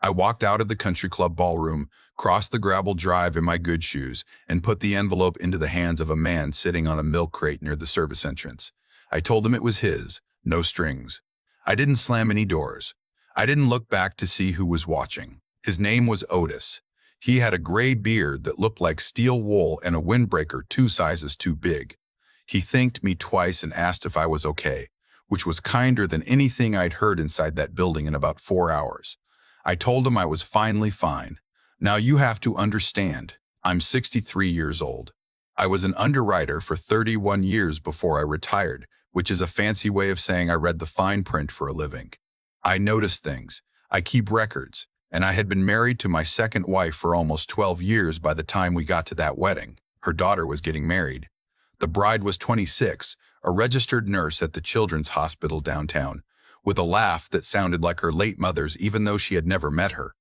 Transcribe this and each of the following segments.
I walked out of the country club ballroom, crossed the gravel drive in my good shoes, and put the envelope into the hands of a man sitting on a milk crate near the service entrance. I told him it was his, no strings. I didn't slam any doors. I didn't look back to see who was watching. His name was Otis. He had a gray beard that looked like steel wool and a windbreaker 2 sizes too big. He thanked me twice and asked if I was okay, which was kinder than anything I'd heard inside that building in about 4 hours. I told him I was finally fine. Now you have to understand, I'm 63 years old. I was an underwriter for 31 years before I retired, which is a fancy way of saying I read the fine print for a living. I notice things. I keep records. And I had been married to my second wife for almost 12 years by the time we got to that wedding. Her daughter was getting married. The bride was 26, a registered nurse at the children's hospital downtown, with a laugh that sounded like her late mother's even though she had never met her.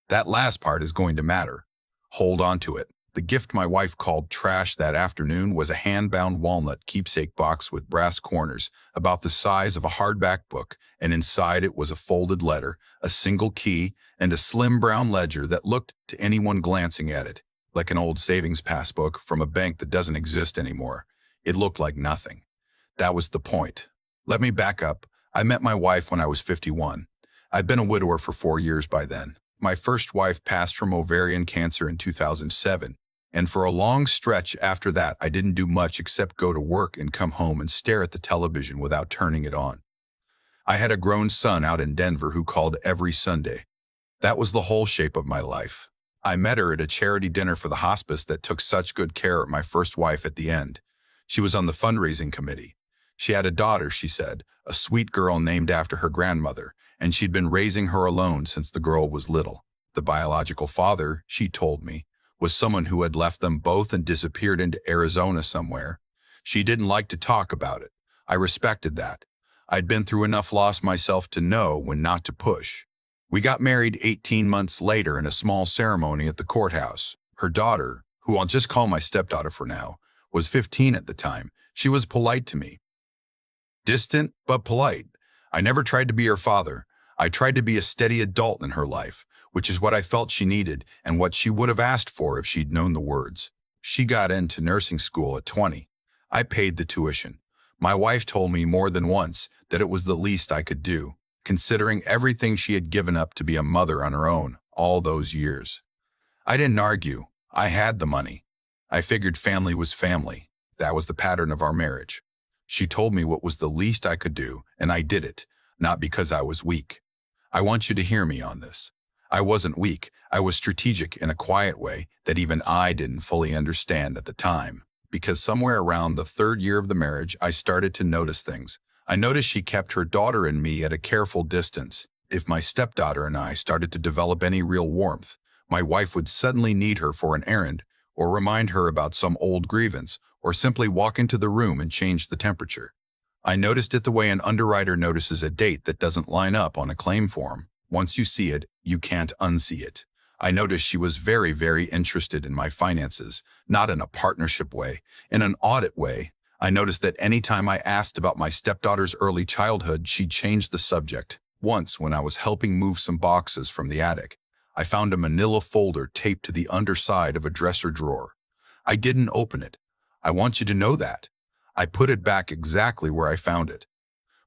That last part is going to matter. Hold on to it. The gift my wife called trash that afternoon was a hand-bound walnut keepsake box with brass corners, about the size of a hardback book, and inside it was a folded letter, a single key, and a slim brown ledger that looked, to anyone glancing at it, like an old savings passbook from a bank that doesn't exist anymore. It looked like nothing. That was the point. Let me back up. I met my wife when I was 51. I'd been a widower for 4 years by then. My first wife passed from ovarian cancer in 2007. And for a long stretch after that, I didn't do much except go to work and come home and stare at the television without turning it on. I had a grown son out in Denver who called every Sunday. That was the whole shape of my life. I met her at a charity dinner for the hospice that took such good care of my first wife at the end. She was on the fundraising committee. She had a daughter, she said, a sweet girl named after her grandmother, and she'd been raising her alone since the girl was little. The biological father, she told me, was someone who had left them both and disappeared into Arizona somewhere. She didn't like to talk about it. I respected that. I'd been through enough loss myself to know when not to push. We got married 18 months later in a small ceremony at the courthouse. Her daughter, who I'll just call my stepdaughter for now, was 15 at the time. She was polite to me. Distant, but polite. I never tried to be her father. I tried to be a steady adult in her life, which is what I felt she needed and what she would have asked for if she'd known the words. She got into nursing school at 20. I paid the tuition. My wife told me more than once that it was the least I could do, considering everything she had given up to be a mother on her own all those years. I didn't argue. I had the money. I figured family was family. That was the pattern of our marriage. She told me what was the least I could do, and I did it, not because I was weak. I want you to hear me on this. I wasn't weak. I was strategic in a quiet way that even I didn't fully understand at the time. Because somewhere around the 3rd year of the marriage, I started to notice things. I noticed she kept her daughter and me at a careful distance. If my stepdaughter and I started to develop any real warmth, my wife would suddenly need her for an errand, or remind her about some old grievance, or simply walk into the room and change the temperature. I noticed it the way an underwriter notices a date that doesn't line up on a claim form. Once you see it, you can't unsee it. I noticed she was very, very interested in my finances, not in a partnership way, in an audit way. I noticed that any time I asked about my stepdaughter's early childhood, she changed the subject. Once, when I was helping move some boxes from the attic, I found a manila folder taped to the underside of a dresser drawer. I didn't open it. I want you to know that. I put it back exactly where I found it.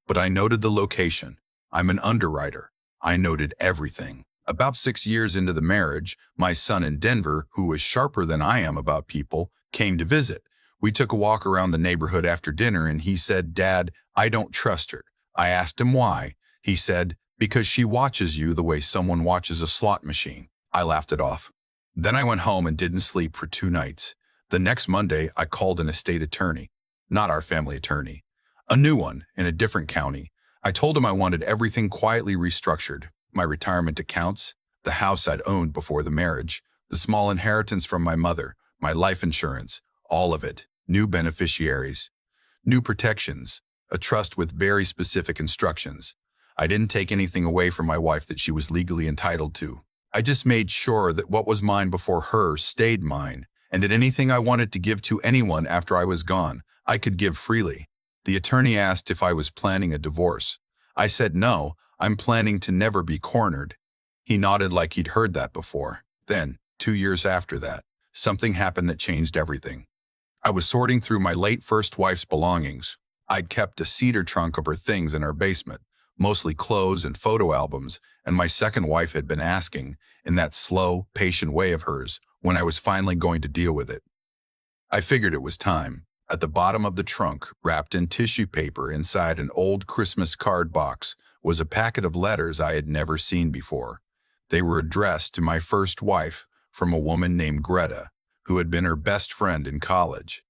But I noted the location. I'm an underwriter. I noted everything. About 6 years into the marriage, my son in Denver, who was sharper than I am about people, came to visit. We took a walk around the neighborhood after dinner and he said, "Dad, I don't trust her." I asked him why. He said, "Because she watches you the way someone watches a slot machine." I laughed it off. Then I went home and didn't sleep for 2 nights. The next Monday, I called an estate attorney. Not our family attorney. A new one in a different county. I told him I wanted everything quietly restructured. My retirement accounts, the house I'd owned before the marriage, the small inheritance from my mother, my life insurance, all of it. New beneficiaries, new protections, a trust with very specific instructions. I didn't take anything away from my wife that she was legally entitled to. I just made sure that what was mine before her stayed mine, and that anything I wanted to give to anyone after I was gone, I could give freely. The attorney asked if I was planning a divorce. I said no, I'm planning to never be cornered. He nodded like he'd heard that before. Then, 2 years after that, something happened that changed everything. I was sorting through my late first wife's belongings. I'd kept a cedar trunk of her things in our basement, mostly clothes and photo albums, and my second wife had been asking, in that slow, patient way of hers, when I was finally going to deal with it. I figured it was time. At the bottom of the trunk, wrapped in tissue paper inside an old Christmas card box, was a packet of letters I had never seen before. They were addressed to my first wife from a woman named Greta, who had been her best friend in college.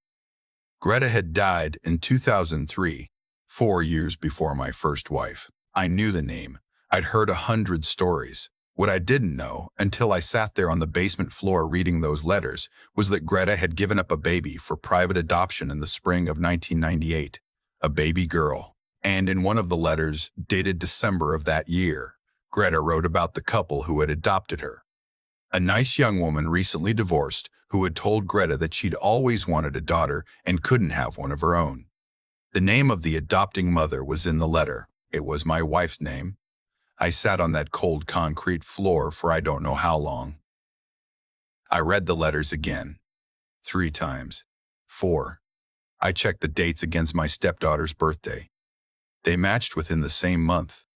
Greta had died in 2003, 4 years before my first wife. I knew the name. I'd heard 100 stories. What I didn't know, until I sat there on the basement floor reading those letters, was that Greta had given up a baby for private adoption in the spring of 1998, a baby girl. And in one of the letters, dated December of that year, Greta wrote about the couple who had adopted her. A nice young woman recently divorced who had told Greta that she'd always wanted a daughter and couldn't have one of her own. The name of the adopting mother was in the letter. It was my wife's name. I sat on that cold concrete floor for I don't know how long. I read the letters again. 3 times. 4. I checked the dates against my stepdaughter's birthday. They matched within the same month.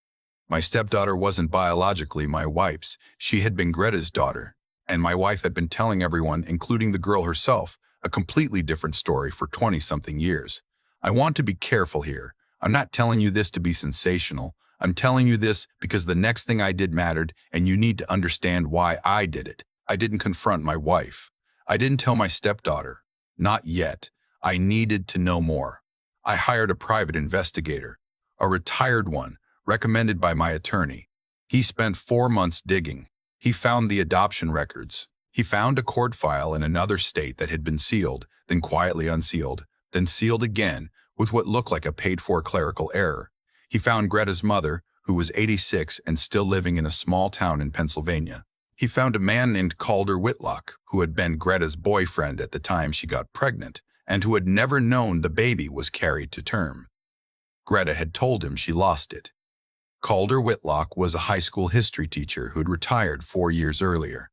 My stepdaughter wasn't biologically my wife's. She had been Greta's daughter, and my wife had been telling everyone, including the girl herself, a completely different story for 20-something years. I want to be careful here. I'm not telling you this to be sensational. I'm telling you this because the next thing I did mattered, and you need to understand why I did it. I didn't confront my wife. I didn't tell my stepdaughter. Not yet. I needed to know more. I hired a private investigator, a retired one, recommended by my attorney. He spent 4 months digging. He found the adoption records. He found a court file in another state that had been sealed, then quietly unsealed, then sealed again with what looked like a paid-for clerical error. He found Greta's mother, who was 86 and still living in a small town in Pennsylvania. He found a man named Calder Whitlock, who had been Greta's boyfriend at the time she got pregnant, and who had never known the baby was carried to term. Greta had told him she lost it. Calder Whitlock was a high school history teacher who'd retired 4 years earlier.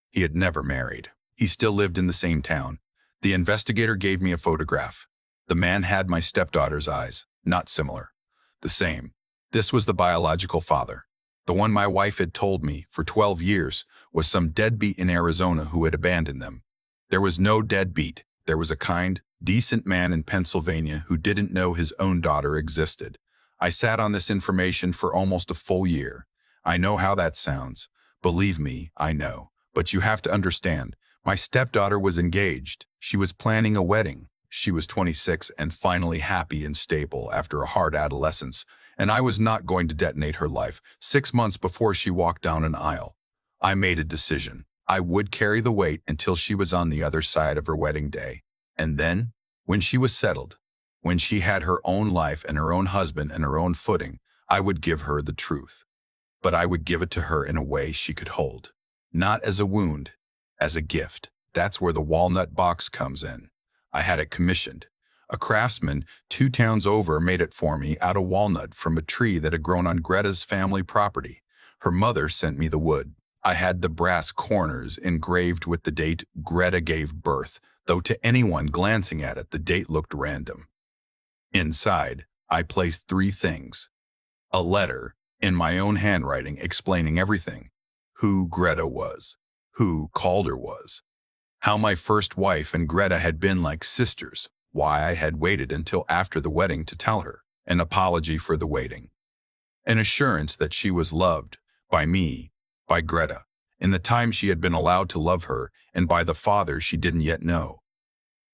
He had never married. He still lived in the same town. The investigator gave me a photograph. The man had my stepdaughter's eyes, not similar. The same. This was the biological father. The one my wife had told me for 12 years was some deadbeat in Arizona who had abandoned them. There was no deadbeat. There was a kind, decent man in Pennsylvania who didn't know his own daughter existed. I sat on this information for almost a full year. I know how that sounds. Believe me, I know. But you have to understand, my stepdaughter was engaged. She was planning a wedding. She was 26 and finally happy and stable after a hard adolescence, and I was not going to detonate her life 6 months before she walked down an aisle. I made a decision. I would carry the weight until she was on the other side of her wedding day. And then, when she was settled, when she had her own life and her own husband and her own footing, I would give her the truth. But I would give it to her in a way she could hold. Not as a wound, as a gift. That's where the walnut box comes in. I had it commissioned. A craftsman 2 towns over made it for me out of walnut from a tree that had grown on Greta's family property. Her mother sent me the wood. I had the brass corners engraved with the date Greta gave birth, though to anyone glancing at it, the date looked random. Inside, I placed 3 things. A letter, in my own handwriting, explaining everything. Who Greta was. Who Calder was. How my first wife and Greta had been like sisters. Why I had waited until after the wedding to tell her. An apology for the waiting. An assurance that she was loved. By me. By Greta. In the time she had been allowed to love her, and by the father she didn't yet know.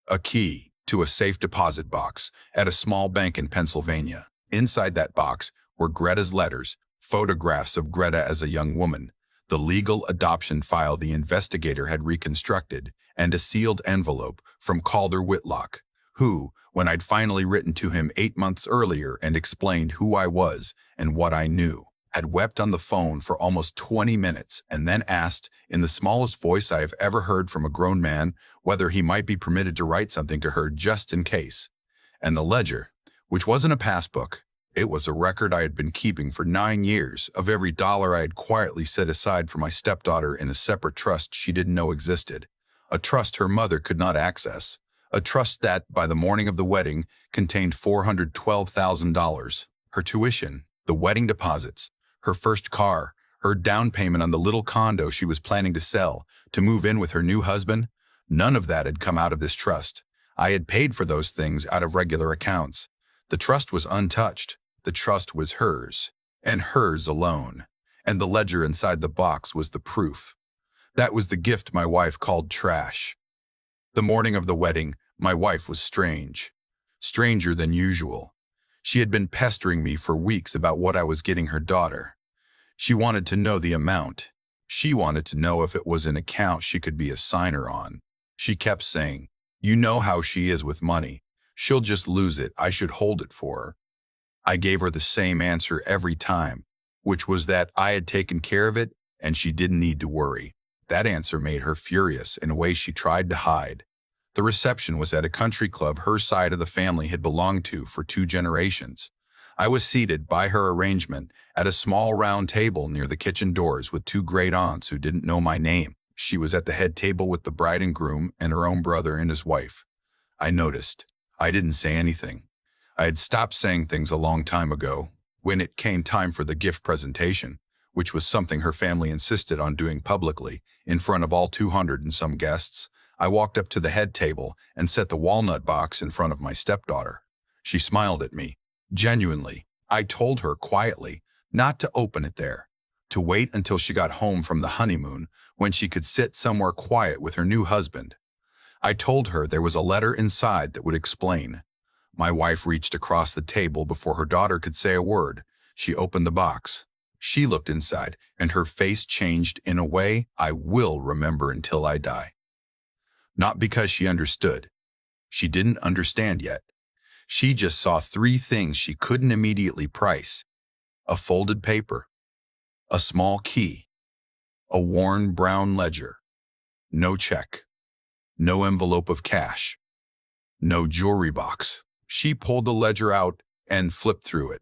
A key to a safe deposit box at a small bank in Pennsylvania. Inside that box were Greta's letters, photographs of Greta as a young woman, the legal adoption file the investigator had reconstructed, and a sealed envelope from Calder Whitlock, who, when I'd finally written to him 8 months earlier and explained who I was and what I knew, had wept on the phone for almost 20 minutes and then asked, in the smallest voice I have ever heard from a grown man, whether he might be permitted to write something to her just in case. And the ledger, which wasn't a passbook, It was a record I had been keeping for 9 years of every dollar I had quietly set aside for my stepdaughter in a separate trust she didn't know existed, a trust her mother could not access, a trust that, by the morning of the wedding, contained $412,000, her tuition, the wedding deposits, her first car, her down payment on the little condo she was planning to sell, to move in with her new husband. None of that had come out of this trust. I had paid for those things out of regular accounts. The trust was untouched. The trust was hers, and hers alone. And the ledger inside the box was the proof. That was the gift my wife called trash. The morning of the wedding, my wife was strange. Stranger than usual. She had been pestering me for weeks about what I was getting her daughter. She wanted to know the amount. She wanted to know if it was an account she could be a signer on. She kept saying, "You know how she is with money. She'll just lose it. I should hold it for her." I gave her the same answer every time, which was that I had taken care of it and she didn't need to worry. That answer made her furious in a way she tried to hide. The reception was at a country club her side of the family had belonged to for 2 generations. I was seated, by her arrangement, at a small round table near the kitchen doors with 2 great-aunts who didn't know my name. She was at the head table with the bride and groom and her own brother and his wife. I noticed. I didn't say anything. I had stopped saying things a long time ago, when it came time for the gift presentation, which was something her family insisted on doing publicly, in front of all 200 and some guests. I walked up to the head table and set the walnut box in front of my stepdaughter. She smiled at me. Genuinely, I told her quietly not to open it there, to wait until she got home from the honeymoon, when she could sit somewhere quiet with her new husband. I told her there was a letter inside that would explain. My wife reached across the table before her daughter could say a word. She opened the box. She looked inside, and her face changed in a way I will remember until I die. Not because she understood. She didn't understand yet. She just saw 3 things she couldn't immediately price: a folded paper, a small key, a worn brown ledger, no check, no envelope of cash, no jewelry box. She pulled the ledger out and flipped through it.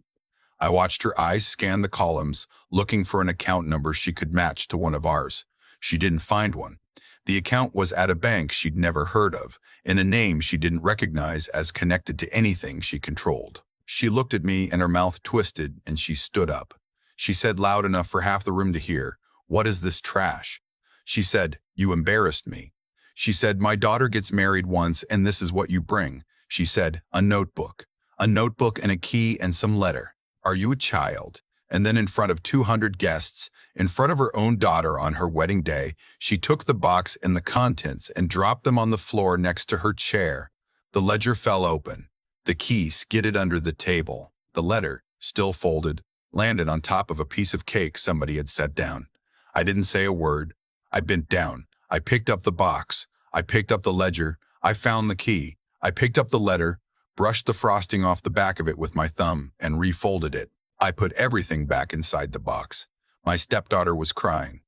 I watched her eyes scan the columns, looking for an account number she could match to one of ours. She didn't find one. The account was at a bank she'd never heard of, in a name she didn't recognize as connected to anything she controlled. She looked at me and her mouth twisted, and she stood up. She said loud enough for half the room to hear, "What is this trash?" She said, "You embarrassed me." She said, "My daughter gets married once and this is what you bring." She said, "A notebook and a key and some letter. Are you a child?" And then in front of 200 guests, in front of her own daughter on her wedding day, she took the box and the contents and dropped them on the floor next to her chair. The ledger fell open. The key skidded under the table. The letter, still folded, landed on top of a piece of cake somebody had set down. I didn't say a word. I bent down. I picked up the box. I picked up the ledger. I found the key. I picked up the letter, brushed the frosting off the back of it with my thumb, and refolded it. I put everything back inside the box. My stepdaughter was crying.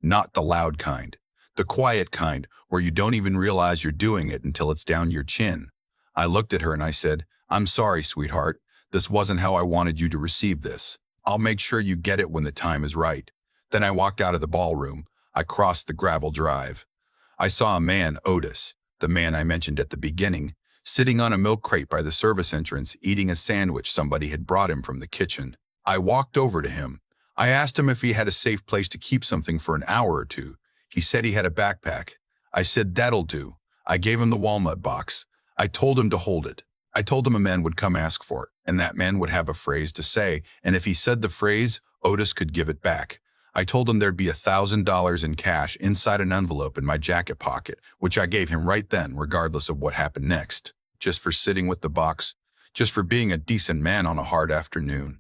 Not the loud kind. The quiet kind, where you don't even realize you're doing it until it's down your chin. I looked at her and I said, "I'm sorry, sweetheart. This wasn't how I wanted you to receive this. I'll make sure you get it when the time is right." Then I walked out of the ballroom. I crossed the gravel drive. I saw a man, Otis, the man I mentioned at the beginning, sitting on a milk crate by the service entrance, eating a sandwich somebody had brought him from the kitchen. I walked over to him. I asked him if he had a safe place to keep something for an hour or two. He said he had a backpack. I said, "That'll do." I gave him the walnut box. I told him to hold it. I told him a man would come ask for it, and that man would have a phrase to say, and if he said the phrase, Otis could give it back. I told him there'd be $1,000 in cash inside an envelope in my jacket pocket, which I gave him right then, regardless of what happened next, just for sitting with the box, just for being a decent man on a hard afternoon.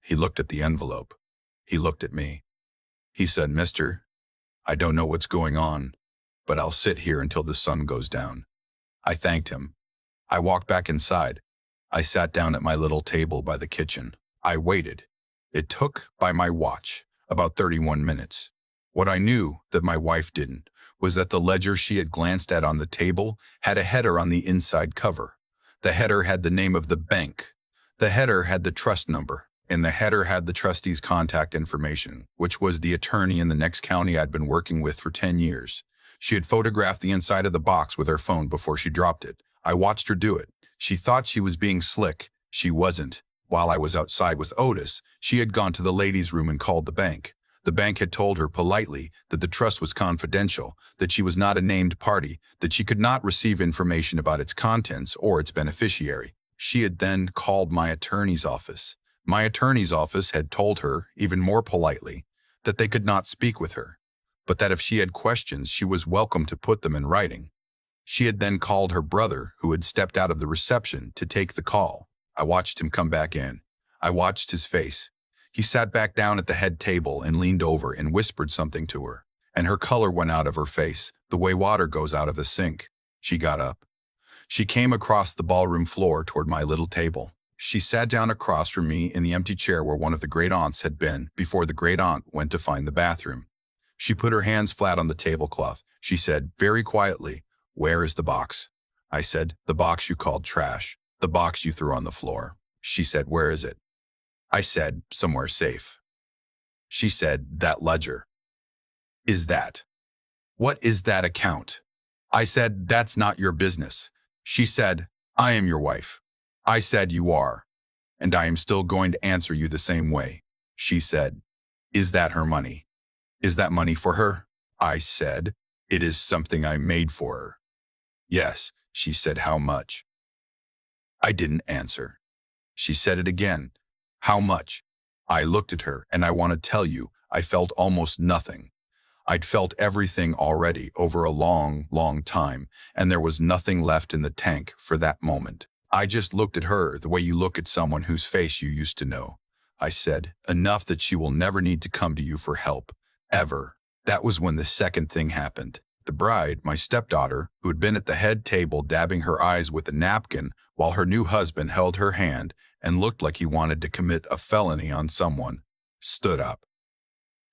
He looked at the envelope. He looked at me. He said, "Mister, I don't know what's going on, but I'll sit here until the sun goes down." I thanked him. I walked back inside. I sat down at my little table by the kitchen. I waited. It took, by my watch, about 31 minutes. What I knew that my wife didn't was that the ledger she had glanced at on the table had a header on the inside cover. The header had the name of the bank. The header had the trust number, and the header had the trustee's contact information, which was the attorney in the next county I'd been working with for 10 years. She had photographed the inside of the box with her phone before she dropped it. I watched her do it. She thought she was being slick. She wasn't. While I was outside with Otis, she had gone to the ladies' room and called the bank. The bank had told her politely that the trust was confidential, that she was not a named party, that she could not receive information about its contents or its beneficiary. She had then called my attorney's office. My attorney's office had told her, even more politely, that they could not speak with her, but that if she had questions, she was welcome to put them in writing. She had then called her brother, who had stepped out of the reception, to take the call. I watched him come back in. I watched his face. He sat back down at the head table and leaned over and whispered something to her, and her color went out of her face, the way water goes out of a sink. She got up. She came across the ballroom floor toward my little table. She sat down across from me in the empty chair where one of the great-aunts had been before the great-aunt went to find the bathroom. She put her hands flat on the tablecloth. She said, very quietly, "Where is the box?" I said, "The box you called trash. The box you threw on the floor." She said, "Where is it?" I said, "Somewhere safe." She said, "That ledger." "Is that? What is that account?" I said, "That's not your business." She said, "I am your wife." I said, "You are, and I am still going to answer you the same way." She said, "Is that her money? Is that money for her?" I said, "It is something I made for her." "Yes," she said, "How much?" I didn't answer. She said it again. "How much?" I looked at her, and I want to tell you, I felt almost nothing. I'd felt everything already over a long, long time, and there was nothing left in the tank for that moment. I just looked at her the way you look at someone whose face you used to know. I said, "Enough that she will never need to come to you for help. Ever." That was when the second thing happened. The bride, my stepdaughter, who had been at the head table dabbing her eyes with a napkin while her new husband held her hand and looked like he wanted to commit a felony on someone, stood up.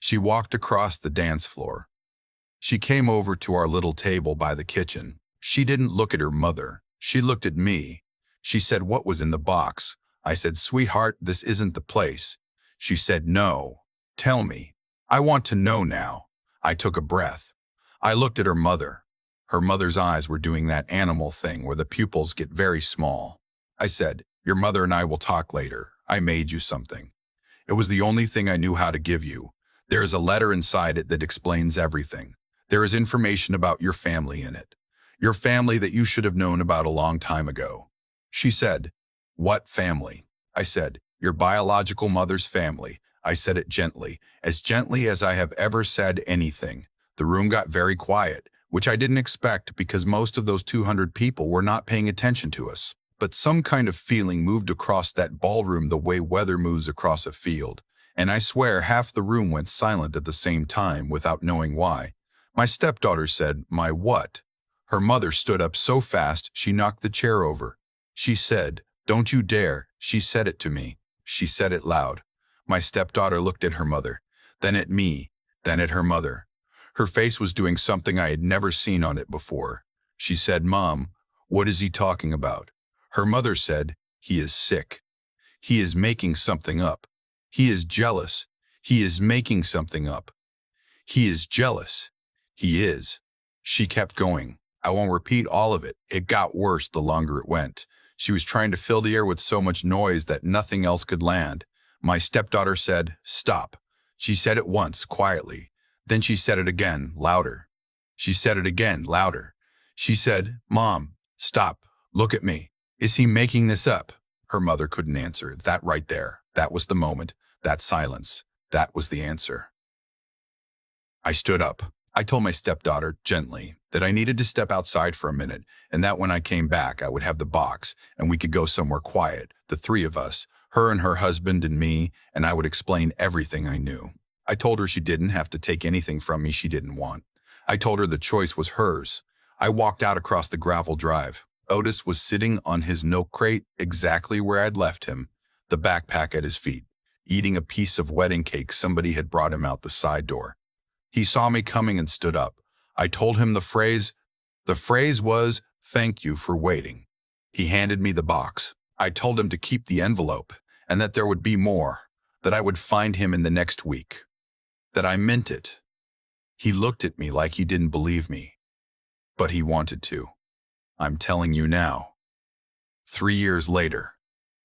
She walked across the dance floor. She came over to our little table by the kitchen. She didn't look at her mother. She looked at me. She said, "What was in the box?" I said, "Sweetheart, this isn't the place." She said, "No. Tell me. I want to know now." I took a breath. I looked at her mother. Her mother's eyes were doing that animal thing where the pupils get very small. I said, "Your mother and I will talk later. I made you something. It was the only thing I knew how to give you. There is a letter inside it that explains everything. There is information about your family in it. Your family that you should have known about a long time ago." She said, "What family?" I said, "Your biological mother's family." I said it gently as I have ever said anything. The room got very quiet, which I didn't expect because most of those 200 people were not paying attention to us. But some kind of feeling moved across that ballroom the way weather moves across a field. And I swear half the room went silent at the same time without knowing why. My stepdaughter said, "My what?" Her mother stood up so fast she knocked the chair over. She said, "Don't you dare." She said it to me. She said it loud. My stepdaughter looked at her mother, then at me, then at her mother. Her face was doing something I had never seen on it before. She said, "Mom, what is he talking about?" Her mother said, "He is sick. He is making something up. He is jealous. He is making something up. He is jealous. He is." She kept going. I won't repeat all of it. It got worse the longer it went. She was trying to fill the air with so much noise that nothing else could land. My stepdaughter said, "Stop." She said it once, quietly. Then she said it again, louder. She said it again, louder. She said, "Mom, stop. Look at me. Is he making this up?" Her mother couldn't answer. That right there. That was the moment. That silence. That was the answer. I stood up. I told my stepdaughter, gently, that I needed to step outside for a minute, and that when I came back, I would have the box, and we could go somewhere quiet, the three of us, her and her husband and me, and I would explain everything I knew. I told her she didn't have to take anything from me she didn't want. I told her the choice was hers. I walked out across the gravel drive. Otis was sitting on his milk crate exactly where I'd left him, the backpack at his feet, eating a piece of wedding cake somebody had brought him out the side door. He saw me coming and stood up. I told him the phrase. The phrase was, "Thank you for waiting." He handed me the box. I told him to keep the envelope and that there would be more, that I would find him in the next week, that I meant it. He looked at me like he didn't believe me, but he wanted to. I'm telling you now, 3 years later,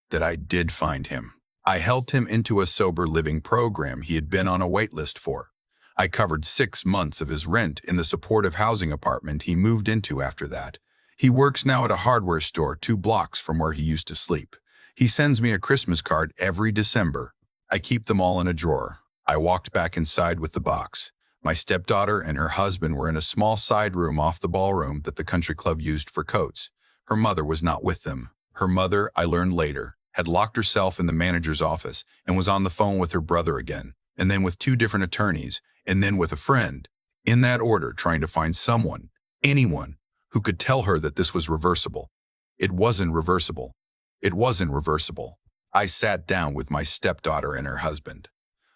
that I did find him. I helped him into a sober living program he had been on a wait list for. I covered 6 months of his rent in the supportive housing apartment he moved into after that. He works now at a hardware store 2 blocks from where he used to sleep. He sends me a Christmas card every December. I keep them all in a drawer. I walked back inside with the box. My stepdaughter and her husband were in a small side room off the ballroom that the country club used for coats. Her mother was not with them. Her mother, I learned later, had locked herself in the manager's office and was on the phone with her brother again, and then with 2 different attorneys, and then with a friend, in that order, trying to find someone, anyone, who could tell her that this was reversible. It wasn't reversible. It wasn't reversible. I sat down with my stepdaughter and her husband.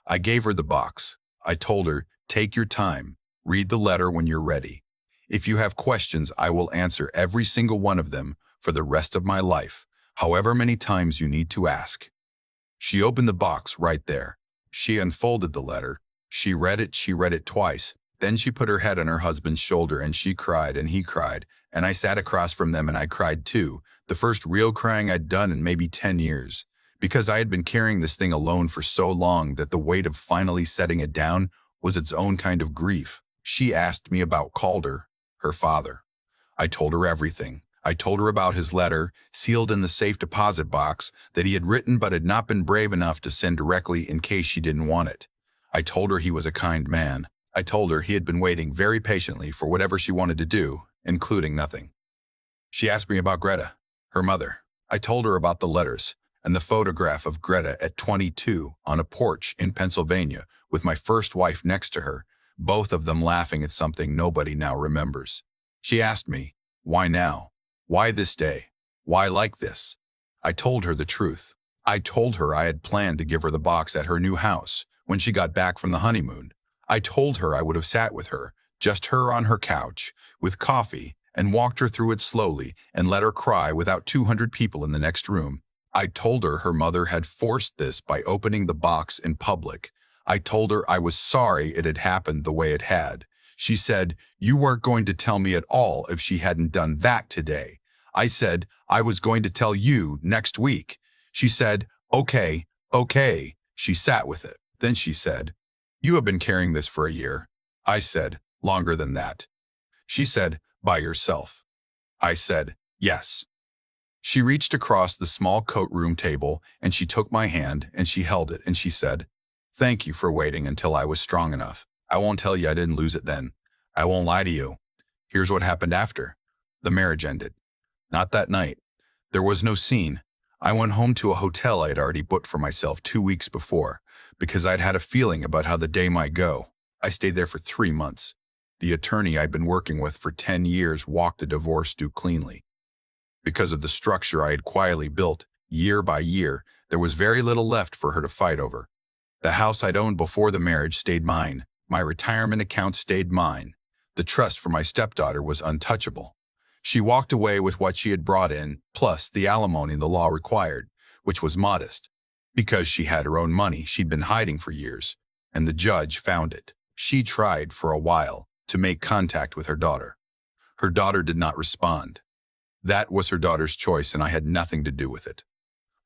I gave her the box. I told her, take your time, read the letter when you're ready. If you have questions, I will answer every single one of them for the rest of my life, however many times you need to ask. She opened the box right there. She unfolded the letter. She read it twice. Then she put her head on her husband's shoulder and she cried and he cried, and I sat across from them and I cried too, the first real crying I'd done in maybe 10 years, because I had been carrying this thing alone for so long that the weight of finally setting it down was its own kind of grief. She asked me about Calder, her father. I told her everything. I told her about his letter, sealed in the safe deposit box, that he had written but had not been brave enough to send directly in case she didn't want it. I told her he was a kind man. I told her he had been waiting very patiently for whatever she wanted to do, including nothing. She asked me about Greta, her mother. I told her about the letters and the photograph of Greta at 22 on a porch in Pennsylvania with my first wife next to her, both of them laughing at something nobody now remembers. She asked me, why now? Why this day? Why like this? I told her the truth. I told her I had planned to give her the box at her new house when she got back from the honeymoon. I told her I would have sat with her, just her on her couch, with coffee, and walked her through it slowly and let her cry without 200 people in the next room. I told her her mother had forced this by opening the box in public. I told her I was sorry it had happened the way it had. She said, you weren't going to tell me at all if she hadn't done that today. I said, I was going to tell you next week. She said, okay. She sat with it. Then she said, you have been carrying this for a year. I said, longer than that. She said, by yourself. I said, yes. She reached across the small coat room table and she took my hand and she held it and she said, thank you for waiting until I was strong enough. I won't tell you I didn't lose it then. I won't lie to you. Here's what happened after. The marriage ended. Not that night. There was no scene. I went home to a hotel I had already booked for myself 2 weeks before because I'd had a feeling about how the day might go. I stayed there for 3 months. The attorney I'd been working with for 10 years walked the divorce due cleanly. Because of the structure I had quietly built, year by year, there was very little left for her to fight over. The house I'd owned before the marriage stayed mine. My retirement account stayed mine. The trust for my stepdaughter was untouchable. She walked away with what she had brought in, plus the alimony the law required, which was modest. Because she had her own money she'd been hiding for years, and the judge found it. She tried for a while to make contact with her daughter. Her daughter did not respond. That was her daughter's choice, and I had nothing to do with it.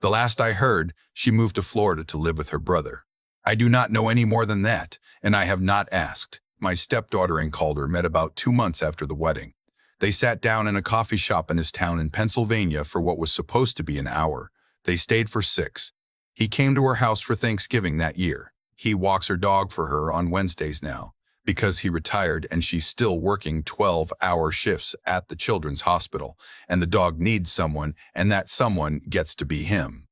The last I heard, she moved to Florida to live with her brother. I do not know any more than that, and I have not asked. My stepdaughter and Calder met about 2 months after the wedding. They sat down in a coffee shop in his town in Pennsylvania for what was supposed to be an hour. They stayed for 6. He came to her house for Thanksgiving that year. He walks her dog for her on Wednesdays now, because he retired and she's still working 12-hour shifts at the children's hospital, and the dog needs someone, and that someone gets to be him.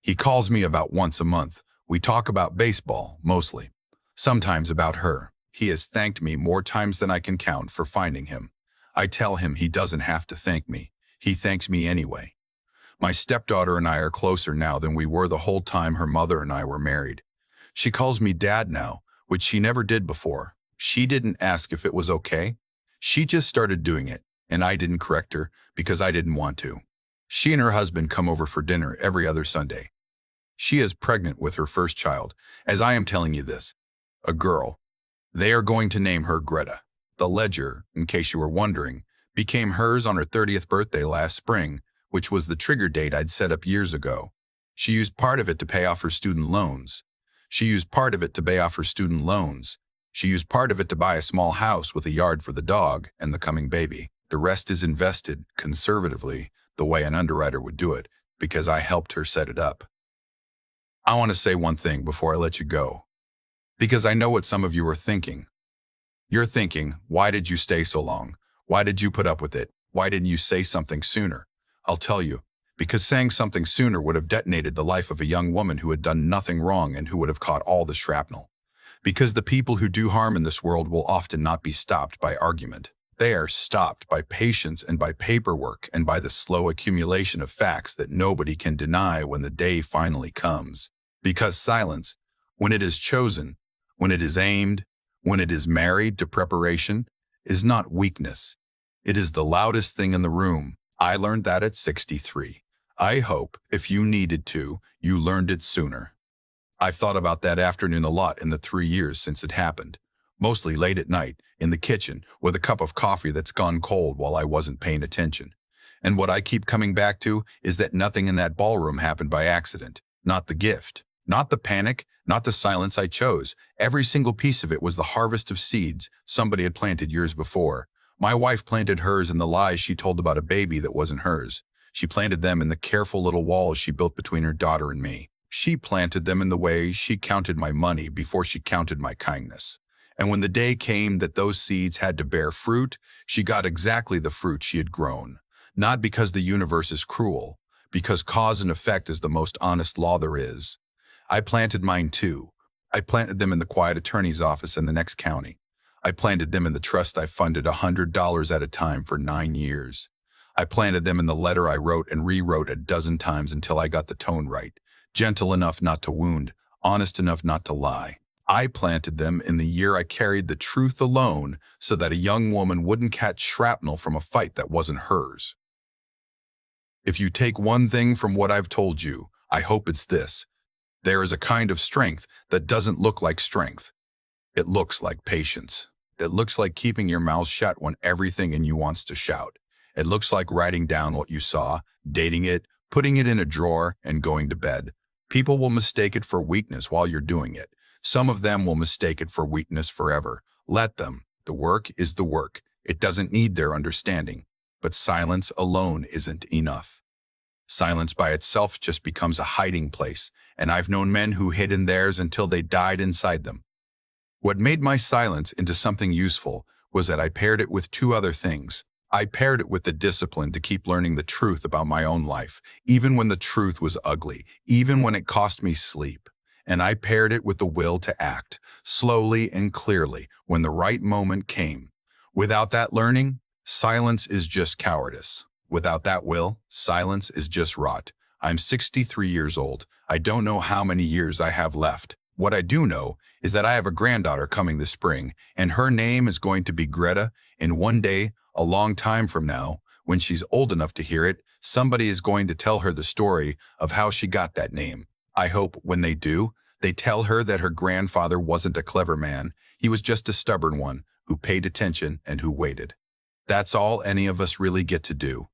He calls me about once a month. We talk about baseball, mostly. Sometimes about her. He has thanked me more times than I can count for finding him. I tell him he doesn't have to thank me. He thanks me anyway. My stepdaughter and I are closer now than we were the whole time her mother and I were married. She calls me Dad now, which she never did before. She didn't ask if it was okay. She just started doing it, and I didn't correct her because I didn't want to. She and her husband come over for dinner every other Sunday. She is pregnant with her first child, as I am telling you this. A girl. They are going to name her Greta. The ledger, in case you were wondering, became hers on her 30th birthday last spring, which was the trigger date I'd set up years ago. She used part of it to pay off her student loans. She used part of it to pay off her student loans. She used part of it to buy a small house with a yard for the dog and the coming baby. The rest is invested, conservatively, the way an underwriter would do it, because I helped her set it up. I want to say one thing before I let you go, because I know what some of you are thinking. You're thinking, why did you stay so long? Why did you put up with it? Why didn't you say something sooner? I'll tell you, because saying something sooner would have detonated the life of a young woman who had done nothing wrong and who would have caught all the shrapnel. Because the people who do harm in this world will often not be stopped by argument. They are stopped by patience and by paperwork and by the slow accumulation of facts that nobody can deny when the day finally comes. Because silence, when it is chosen, when it is aimed, when it is married to preparation, is not weakness. It is the loudest thing in the room. I learned that at 63. I hope, if you needed to, you learned it sooner. I've thought about that afternoon a lot in the 3 years since it happened. Mostly late at night, in the kitchen, with a cup of coffee that's gone cold while I wasn't paying attention. And what I keep coming back to is that nothing in that ballroom happened by accident. Not the gift, not the panic, not the silence I chose. Every single piece of it was the harvest of seeds somebody had planted years before. My wife planted hers in the lies she told about a baby that wasn't hers. She planted them in the careful little walls she built between her daughter and me. She planted them in the way she counted my money before she counted my kindness. And when the day came that those seeds had to bear fruit, she got exactly the fruit she had grown. Not because the universe is cruel, because cause and effect is the most honest law there is. I planted mine too. I planted them in the quiet attorney's office in the next county. I planted them in the trust I funded $100 at a time for 9 years. I planted them in the letter I wrote and rewrote a dozen times until I got the tone right, gentle enough not to wound, honest enough not to lie. I planted them in the year I carried the truth alone so that a young woman wouldn't catch shrapnel from a fight that wasn't hers. If you take one thing from what I've told you, I hope it's this. There is a kind of strength that doesn't look like strength. It looks like patience. It looks like keeping your mouth shut when everything in you wants to shout. It looks like writing down what you saw, dating it, putting it in a drawer, and going to bed. People will mistake it for weakness while you're doing it. Some of them will mistake it for weakness forever. Let them. The work is the work. It doesn't need their understanding. But silence alone isn't enough. Silence by itself just becomes a hiding place, and I've known men who hid in theirs until they died inside them. What made my silence into something useful was that I paired it with 2 other things. I paired it with the discipline to keep learning the truth about my own life, even when the truth was ugly, even when it cost me sleep. And I paired it with the will to act, slowly and clearly, when the right moment came. Without that learning, silence is just cowardice. Without that will, silence is just rot. I'm 63 years old. I don't know how many years I have left. What I do know is that I have a granddaughter coming this spring, and her name is going to be Greta, and one day, a long time from now, when she's old enough to hear it, somebody is going to tell her the story of how she got that name. I hope when they do, they tell her that her grandfather wasn't a clever man. He was just a stubborn one who paid attention and who waited. That's all any of us really get to do.